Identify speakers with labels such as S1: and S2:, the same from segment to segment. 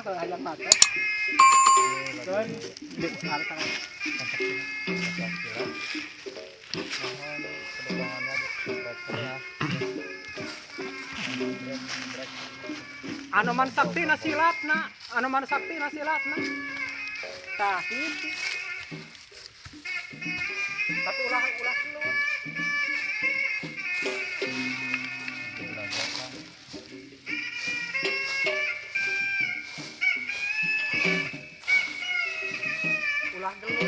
S1: kalau hayang mata. Dan di harta anu man sakti na silat na, anu man sakti na silat na. Tah itu. Tapi ulah dulu. Ulah dulu.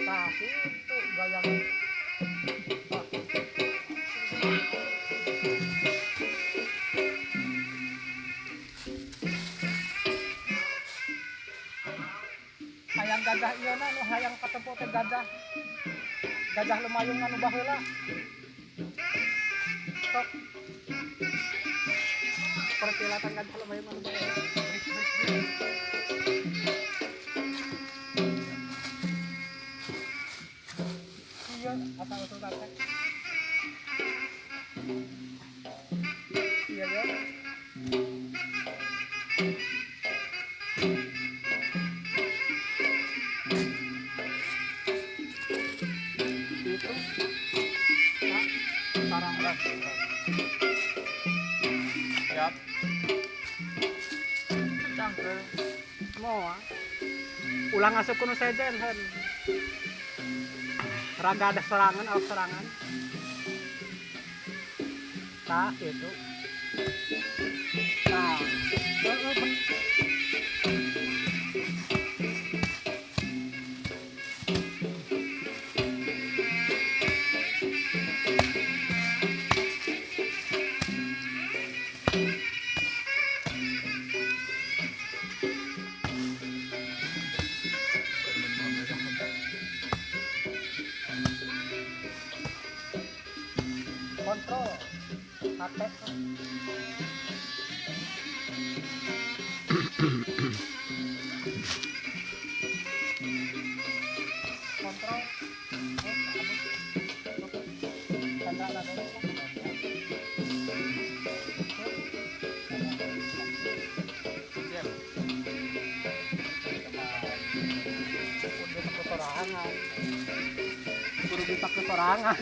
S1: Tah itu gaya. Hayang gajah ieu na nu hayang katempo teh gajah. Gajah lumayung anu baheula. Sok. Perkilatan gajah lumayung anu baheula. Iya, asal usul teh. Iya ya. Itu sarang ras. Siap. Cangkel. Moa. Ulang asup kuno sejen hen. Raga ada serangan, awas serangan. Tah itu. Nah. Kontrol HP kontrol sorangan.